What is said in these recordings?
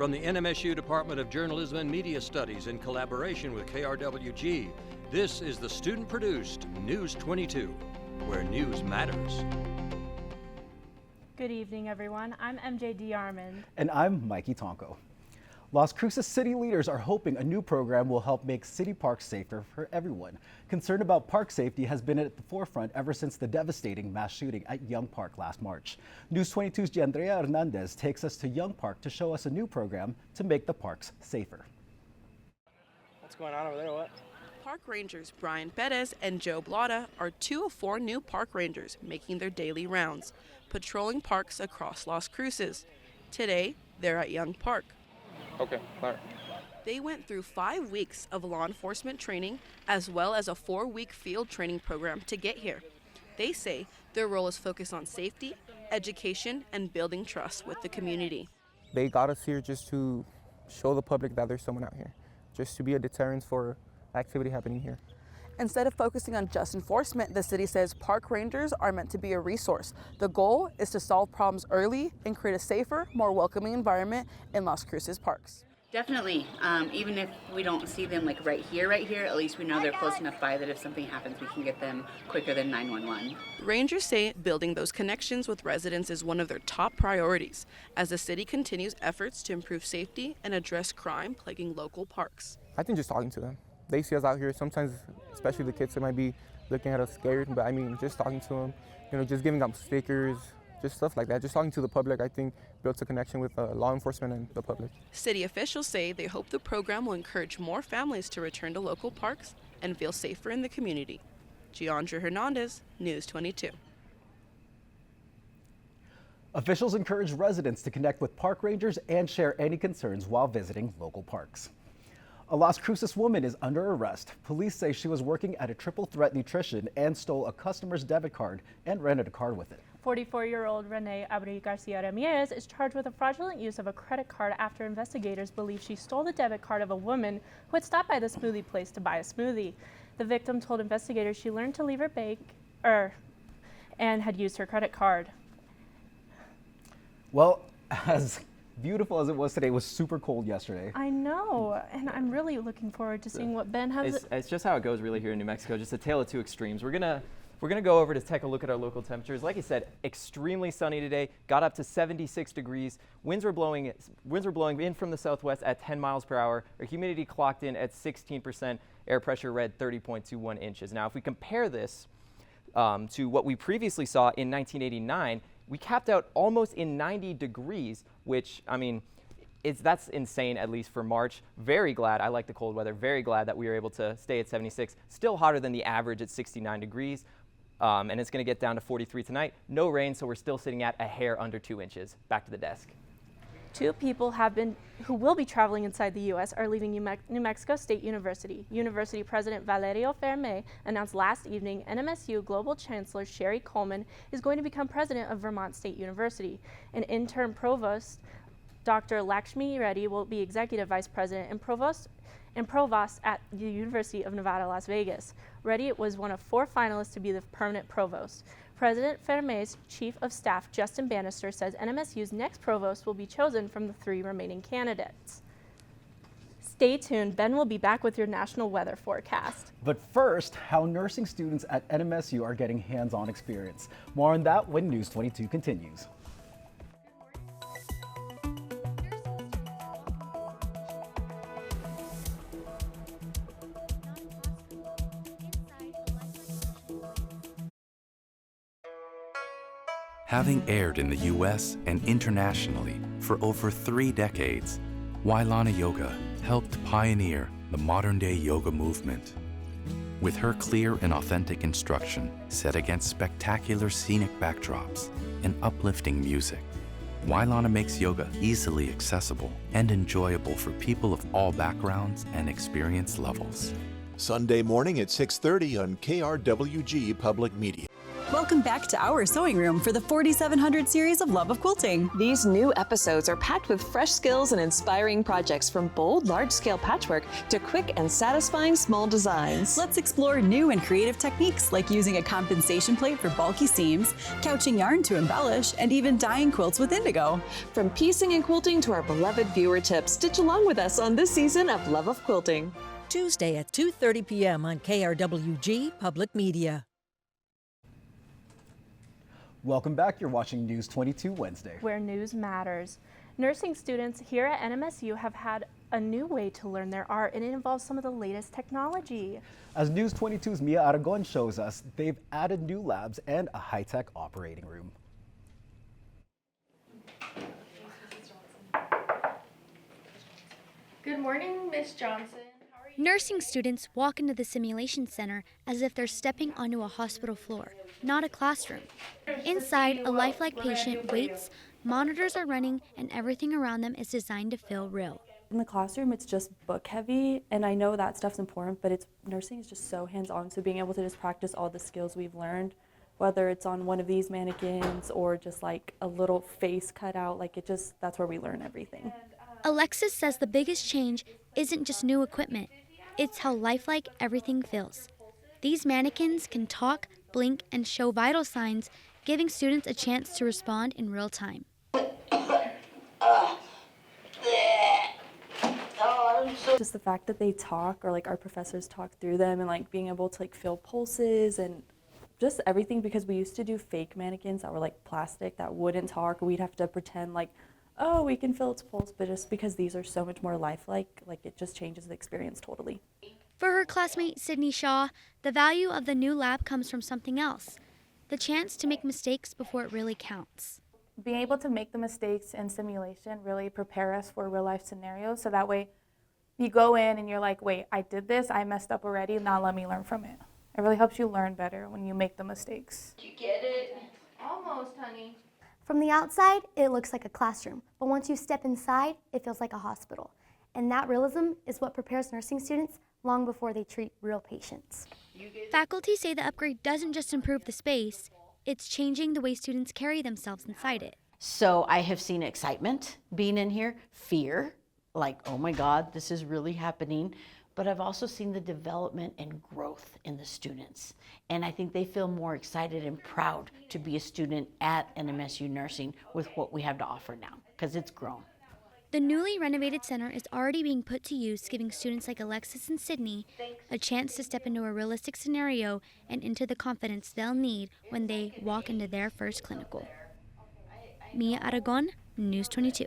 From the NMSU Department of Journalism and Media Studies in collaboration with KRWG, this is the student-produced News 22, where news matters. Good evening, everyone. I'm MJ D. Armand. And I'm Mikey Tonko. Las Cruces city leaders are hoping a new program will help make city parks safer for everyone. Concern about park safety has been at the forefront ever since the devastating mass shooting at Young Park last March. News 22's Giandrea Hernandez takes us to Young Park to show us a new program to make the parks safer. What's going on over there? What? Park rangers Brian Perez and Joe Blada are 2 of 4 new park rangers making their daily rounds, patrolling parks across Las Cruces. Today, they're at Young Park. Okay, clear. They went through 5 weeks of law enforcement training as well as a 4-week field training program to get here. They say their role is focused on safety, education, and building trust with the community. They got us here just to show the public that there's someone out here, just to be a deterrent for activity happening here. Instead of focusing on just enforcement, the city says park rangers are meant to be a resource. The goal is to solve problems early and create a safer, more welcoming environment in Las Cruces parks. Definitely. Even if we don't see them like right here, at least we know they're close enough by that if something happens, we can get them quicker than 911. Rangers say building those connections with residents is one of their top priorities as the city continues efforts to improve safety and address crime plaguing local parks. I think just talking to them. They see us out here, sometimes, especially the kids, they might be looking at us scared, but I mean, just talking to them, just giving them stickers, just stuff like that. Just talking to the public, I think, builds a connection with law enforcement and the public. City officials say they hope the program will encourage more families to return to local parks and feel safer in the community. Giandrea Hernandez, News 22. Officials encourage residents to connect with park rangers and share any concerns while visiting local parks. A Las Cruces woman is under arrest. Police say she was working at a Triple Threat Nutrition and stole a customer's debit card and rented a car with it. 44-year-old Renee Abril Garcia Ramirez is charged with a fraudulent use of a credit card after investigators believe she stole the debit card of a woman who had stopped by the smoothie place to buy a smoothie. The victim told investigators she learned to leave her bank and had used her credit card. Well, as beautiful as it was today, it was super cold yesterday. I know, and I'm really looking forward to seeing what Ben has. It's just how it goes really here in New Mexico, just a tale of 2 extremes. We're gonna go over to take a look at our local temperatures. Like I said, extremely sunny today, got up to 76 degrees. Winds were blowing in from the southwest at 10 miles per hour. Our humidity clocked in at 16%. Air pressure read 30.21 inches. Now, if we compare this to what we previously saw in 1989, we capped out almost in 90 degrees, which, I mean, that's insane, at least for March. Very glad, I like the cold weather, very glad that we were able to stay at 76. Still hotter than the average at 69 degrees, and it's gonna get down to 43 tonight. No rain, so we're still sitting at a hair under 2 inches. Back to the desk. 2 people who will be traveling inside the U.S. are leaving New Mexico State University. University President Valerio Ferme announced last evening NMSU Global Chancellor Sherry Coleman is going to become president of Vermont State University. An interim provost, Dr. Lakshmi Reddy, will be executive vice president and provost at the University of Nevada, Las Vegas. Reddy was one of 4 finalists to be the permanent provost. President Ferme's chief of staff, Justin Bannister, says NMSU's next provost will be chosen from the 3 remaining candidates. Stay tuned. Ben will be back with your national weather forecast. But first, how nursing students at NMSU are getting hands-on experience. More on that when News 22 continues. Having aired in the U.S. and internationally for over 3 decades, Wailana Yoga helped pioneer the modern-day yoga movement. With her clear and authentic instruction set against spectacular scenic backdrops and uplifting music, Wailana makes yoga easily accessible and enjoyable for people of all backgrounds and experience levels. Sunday morning at 6:30 on KRWG Public Media. Welcome back to our sewing room for the 4700 series of Love of Quilting. These new episodes are packed with fresh skills and inspiring projects, from bold, large-scale patchwork to quick and satisfying small designs. Let's explore new and creative techniques like using a compensation plate for bulky seams, couching yarn to embellish, and even dyeing quilts with indigo. From piecing and quilting to our beloved viewer tips, stitch along with us on this season of Love of Quilting. Tuesday at 2:30 p.m. on KRWG-Public Media. Welcome back. You're watching News 22 Wednesday, where news matters. Nursing students here at NMSU have had a new way to learn their art, and it involves some of the latest technology. As News 22's Mia Aragon shows us, they've added new labs and a high-tech operating room. Good morning, Miss Johnson. Nursing students walk into the simulation center as if they're stepping onto a hospital floor, not a classroom. Inside, a lifelike patient waits, monitors are running, and everything around them is designed to feel real. In the classroom, it's just book heavy, and I know that stuff's important, but nursing is just so hands-on, so being able to just practice all the skills we've learned, whether it's on one of these mannequins or just like a little face cut out, that's where we learn everything. Alexis says the biggest change isn't just new equipment, it's how lifelike everything feels. These mannequins can talk, blink, and show vital signs, giving students a chance to respond in real time. Just the fact that they talk, or like our professors talk through them, and like being able to like feel pulses and just everything, because we used to do fake mannequins that were like plastic that wouldn't talk. We'd have to pretend like, oh, we can feel its pulse, but just because these are so much more lifelike, it just changes the experience totally. For her classmate Sydney Shaw, the value of the new lab comes from something else, the chance to make mistakes before it really counts. Being able to make the mistakes in simulation really prepare us for real life scenarios, so that way you go in and you're like, wait, I did this, I messed up already, now let me learn from it. It really helps you learn better when you make the mistakes. You get it? Almost, honey. From the outside, it looks like a classroom, but once you step inside, it feels like a hospital. And that realism is what prepares nursing students long before they treat real patients. Faculty say the upgrade doesn't just improve the space, it's changing the way students carry themselves inside it. So I have seen excitement being in here, fear, like, oh my God, this is really happening. But I've also seen the development and growth in the students. And I think they feel more excited and proud to be a student at NMSU Nursing with what we have to offer now, because it's grown. The newly renovated center is already being put to use, giving students like Alexis and Sydney a chance to step into a realistic scenario and into the confidence they'll need when they walk into their first clinical. Mia Aragon, News 22.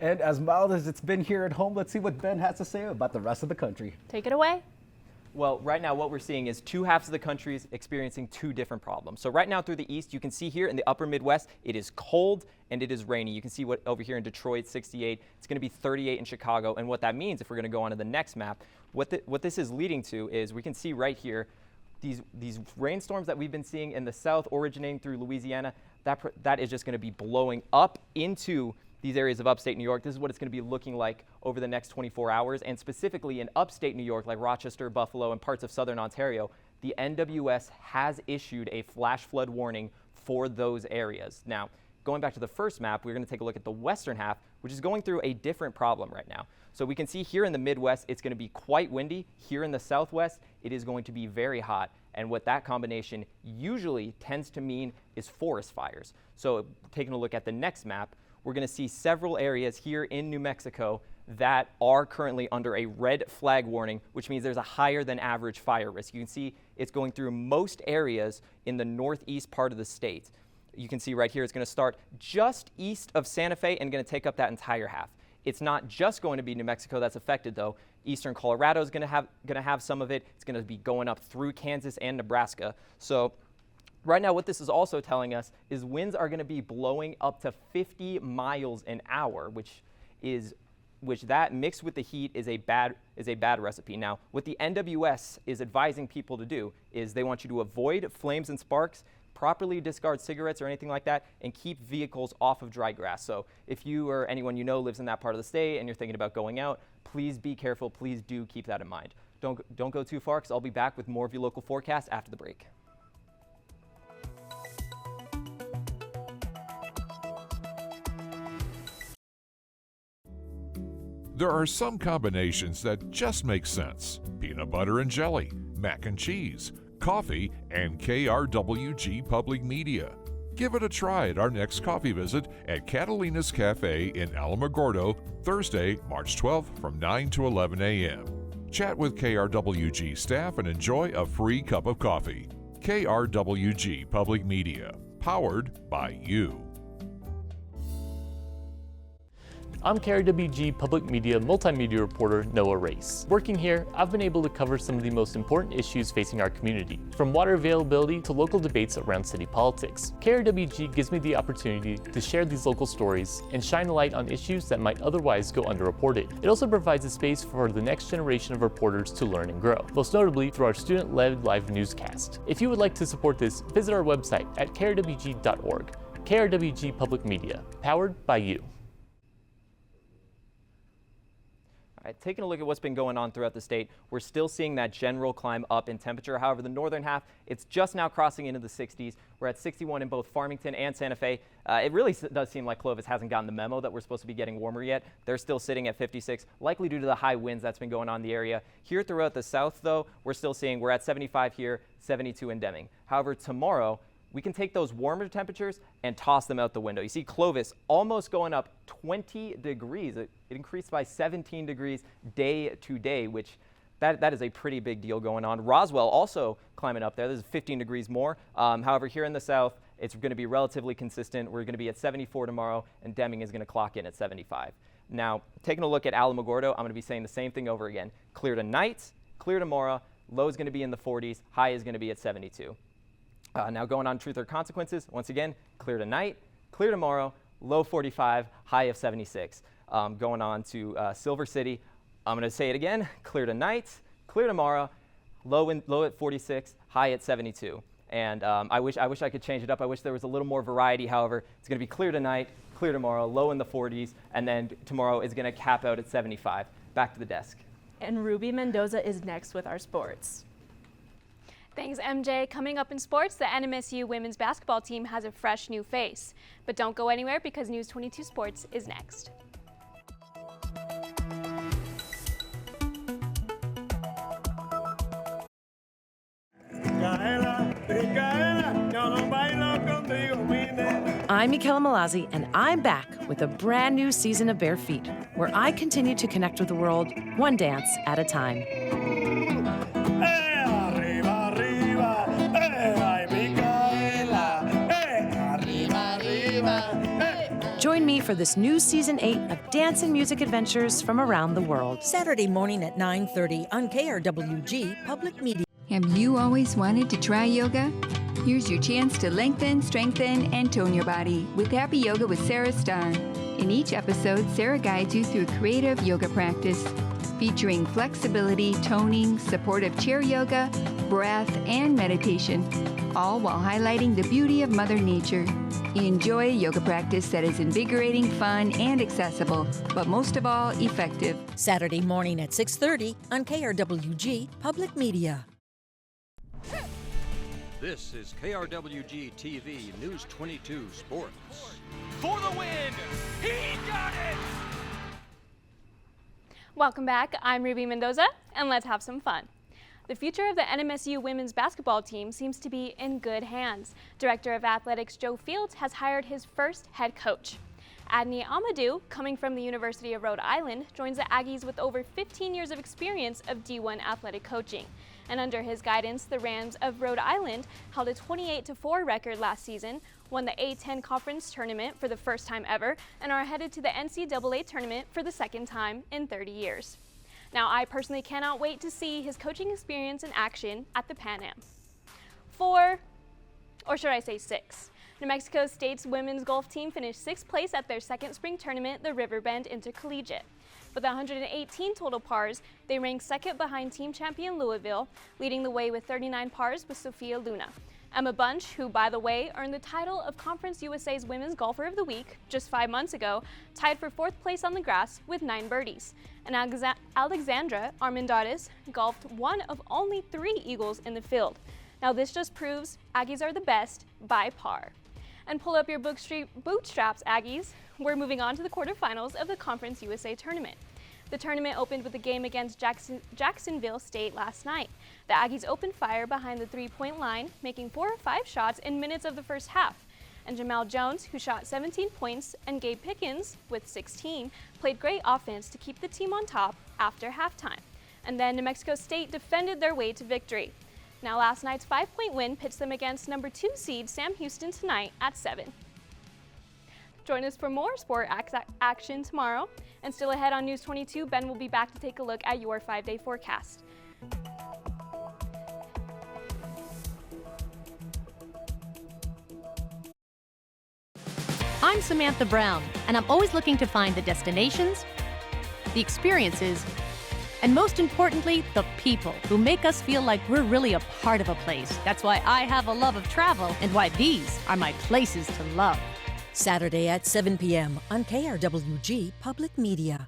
And as mild as it's been here at home, let's see what Ben has to say about the rest of the country. Take it away. Well, right now what we're seeing is two halves of the country is experiencing two different problems. So right now through the east, you can see here in the upper Midwest, it is cold and it is rainy. You can see what over here in Detroit, 68. It's going to be 38 in Chicago. And what that means, if we're going to go on to the next map, what this is leading to is we can see right here these rainstorms that we've been seeing in the south originating through Louisiana, that is just going to be blowing up into these areas of upstate New York. This is what it's going to be looking like over the next 24 hours. And specifically in upstate New York, like Rochester, Buffalo, and parts of southern Ontario, the NWS has issued a flash flood warning for those areas. Now, going back to the first map, we're going to take a look at the western half, which is going through a different problem right now. So we can see here in the Midwest, it's going to be quite windy. Here in the Southwest, it is going to be very hot. And what that combination usually tends to mean is forest fires. So taking a look at the next map, we're going to see several areas here in New Mexico that are currently under a red flag warning, which means there's a higher than average fire risk. You can see it's going through most areas in the northeast part of the state. You can see right here it's going to start just east of Santa Fe and going to take up that entire half. It's not just going to be New Mexico that's affected though. Eastern Colorado is going to have some of it. It's going to be going up through Kansas and Nebraska. So right now, what this is also telling us is winds are going to be blowing up to 50 miles an hour, which that mixed with the heat is a bad recipe. Now, what the NWS is advising people to do is they want you to avoid flames and sparks, properly discard cigarettes or anything like that, and keep vehicles off of dry grass. So if you or anyone you know lives in that part of the state and you're thinking about going out, please be careful. Please do keep that in mind. Don't go too far, because I'll be back with more of your local forecast after the break. There are some combinations that just make sense. Peanut butter and jelly, mac and cheese, coffee, and KRWG Public Media. Give it a try at our next coffee visit at Catalina's Cafe in Alamogordo, Thursday, March 12th from 9 to 11 a.m. Chat with KRWG staff and enjoy a free cup of coffee. KRWG Public Media, powered by you. I'm KRWG Public Media multimedia reporter Noah Race. Working here, I've been able to cover some of the most important issues facing our community, from water availability to local debates around city politics. KRWG gives me the opportunity to share these local stories and shine a light on issues that might otherwise go underreported. It also provides a space for the next generation of reporters to learn and grow, most notably through our student-led live newscast. If you would like to support this, visit our website at krwg.org. KRWG Public Media, powered by you. All right, taking a look at what's been going on throughout the state, we're still seeing that general climb up in temperature. However, the northern half, it's just now crossing into the 60s. We're at 61 in both Farmington and Santa Fe. It really does seem like Clovis hasn't gotten the memo that we're supposed to be getting warmer yet. They're still sitting at 56, likely due to the high winds that's been going on in the area. Here throughout the south, though, we're still seeing we're at 75 here, 72 in Deming. However, tomorrow, we can take those warmer temperatures and toss them out the window. You see Clovis almost going up 20 degrees. It increased by 17 degrees day to day, which that is a pretty big deal going on. Roswell also climbing up there. This is 15 degrees more. However, here in the south, it's going to be relatively consistent. We're going to be at 74 tomorrow, and Deming is going to clock in at 75. Now, taking a look at Alamogordo, I'm going to be saying the same thing over again. Clear tonight, clear tomorrow. Low is going to be in the 40s. High is going to be at 72. Now going on Truth or Consequences, once again, clear tonight, clear tomorrow, low 45, high of 76. Going on to Silver City, I'm going to say it again, clear tonight, clear tomorrow, low at 46, high at 72. And I wish I could change it up. I wish there was a little more variety. However, it's going to be clear tonight, clear tomorrow, low in the 40s, and then tomorrow is going to cap out at 75. Back to the desk. And Ruby Mendoza is next with our sports. Thanks, MJ. Coming up in sports, the NMSU women's basketball team has a fresh new face. But don't go anywhere because News 22 Sports is next. I'm Michaela Malazzi, and I'm back with a brand new season of Bare Feet, where I continue to connect with the world one dance at a time. Join me for this new Season 8 of dance and music adventures from around the world. Saturday morning at 9:30 on KRWG Public Media. Have you always wanted to try yoga? Here's your chance to lengthen, strengthen, and tone your body with Happy Yoga with Sarah Starr. In each episode, Sarah guides you through creative yoga practice, featuring flexibility, toning, supportive chair yoga, breath, and meditation, all while highlighting the beauty of Mother Nature. Enjoy yoga practice that is invigorating, fun, and accessible, but most of all, effective. Saturday morning at 6:30 on KRWG Public Media. This is KRWG-TV News 22 Sports. For the win! He got it! Welcome back. I'm Ruby Mendoza, and let's have some fun. The future of the NMSU women's basketball team seems to be in good hands. Director of Athletics Joe Fields has hired his first head coach. Adney Amadou, coming from the University of Rhode Island, joins the Aggies with over 15 years of experience of D1 athletic coaching. And under his guidance, the Rams of Rhode Island held a 28-4 record last season, won the A10 conference tournament for the first time ever, and are headed to the NCAA tournament for the second time in 30 years. Now, I personally cannot wait to see his coaching experience in action at the Pan Am. 6. New Mexico State's women's golf team finished 6th place at their second spring tournament, the Riverbend Intercollegiate. With 118 total pars, they ranked second behind team champion Louisville, leading the way with 39 pars with Sophia Luna. Emma Bunch, who, by the way, earned the title of Conference USA's Women's Golfer of the Week just 5 months ago, tied for 4th place on the grass with 9 birdies. And Alexandra Armendariz golfed one of only 3 eagles in the field. Now this just proves Aggies are the best by par. And pull up your bootstraps, Aggies. We're moving on to the quarterfinals of the Conference USA tournament. The tournament opened with a game against Jacksonville State last night. The Aggies opened fire behind the three-point line, making 4 or 5 shots in minutes of the first half. And Jamal Jones, who shot 17 points, and Gabe Pickens, with 16, played great offense to keep the team on top after halftime. And then New Mexico State defended their way to victory. Now last night's 5-point win pits them against number 2 seed Sam Houston tonight at 7. Join us for more sport action tomorrow. And still ahead on News 22, Ben will be back to take a look at your 5-day forecast. I'm Samantha Brown, and I'm always looking to find the destinations, the experiences, and most importantly, the people who make us feel like we're really a part of a place. That's why I have a love of travel and why these are my places to love. Saturday at 7 p.m. on KRWG Public Media.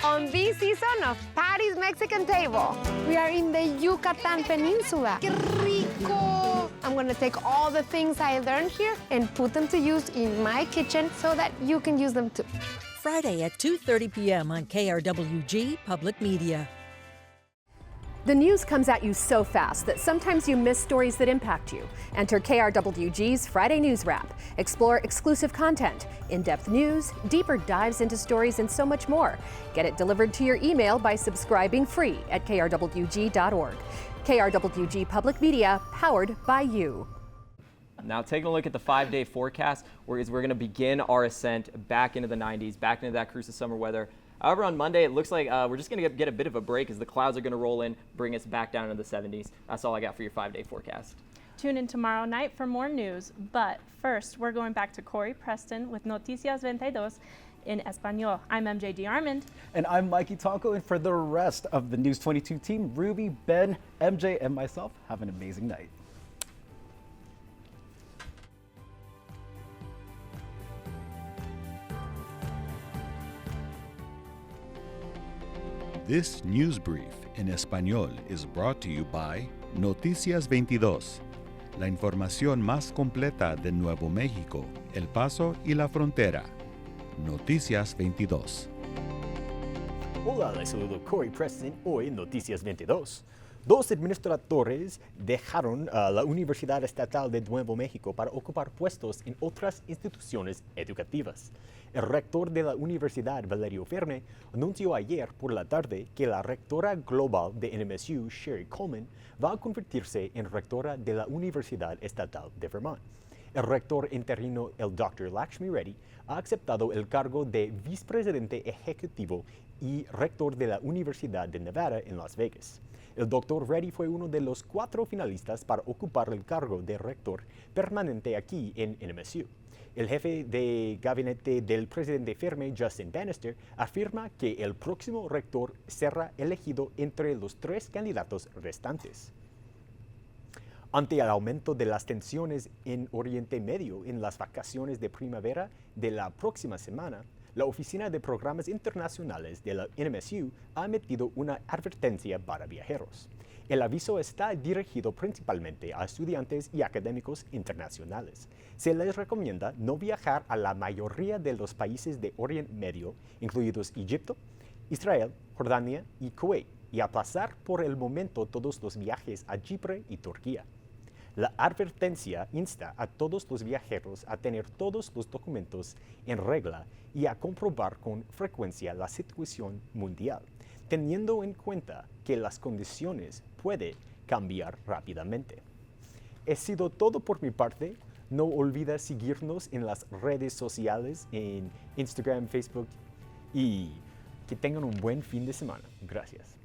On this season of Patty's Mexican Table, we are in the Yucatan Peninsula. ¡Qué rico! I'm gonna take all the things I learned here and put them to use in my kitchen so that you can use them too. Friday at 2:30 p.m. on KRWG Public Media. The news comes at you so fast that sometimes you miss stories that impact you. Enter KRWG's Friday News Wrap. Explore exclusive content, in-depth news, deeper dives into stories, and so much more. Get it delivered to your email by subscribing free at krwg.org. KRWG Public Media, powered by you. Now taking a look at the 5-day forecast, we're going to begin our ascent back into the 90s, back into that Cruces summer weather. However, on Monday, it looks like we're just going to get a bit of a break as the clouds are going to roll in, bring us back down into the 70s. That's all I got for your 5-day forecast. Tune in tomorrow night for more news. But first, we're going back to Corey Preston with Noticias 22 in Español. I'm MJ Armand. And I'm Mikey Tonko. And for the rest of the News 22 team, Ruby, Ben, MJ, and myself, have an amazing night. This news brief en español is brought to you by Noticias 22, la información más completa de Nuevo México, El Paso y la frontera. Noticias 22. Hola, les saludo Corey Preston, hoy en Noticias 22. 2 administradores dejaron la Universidad Estatal de Nuevo México para ocupar puestos en otras instituciones educativas. El rector de la Universidad, Valerio Ferme, anunció ayer por la tarde que la rectora global de NMSU, Sherry Coleman, va a convertirse en rectora de la Universidad Estatal de Vermont. El rector interino, el Dr. Lakshmi Reddy, ha aceptado el cargo de vicepresidente ejecutivo y rector de la Universidad de Nevada en Las Vegas. El Dr. Reddy fue uno de los 4 finalistas para ocupar el cargo de rector permanente aquí en NMSU. El jefe de gabinete del presidente Ferme, Justin Bannister, afirma que el próximo rector será elegido entre los 3 candidatos restantes. Ante el aumento de las tensiones en Oriente Medio en las vacaciones de primavera de la próxima semana, la Oficina de Programas Internacionales de la NMSU ha emitido una advertencia para viajeros. El aviso está dirigido principalmente a estudiantes y académicos internacionales. Se les recomienda no viajar a la mayoría de los países de Oriente Medio, incluidos Egipto, Israel, Jordania y Kuwait, y aplazar por el momento todos los viajes a Chipre y Turquía. La advertencia insta a todos los viajeros a tener todos los documentos en regla y a comprobar con frecuencia la situación mundial, teniendo en cuenta que las condiciones pueden cambiar rápidamente. Ha sido todo por mi parte. No olvides seguirnos en las redes sociales, en Instagram, Facebook, y que tengan un buen fin de semana. Gracias.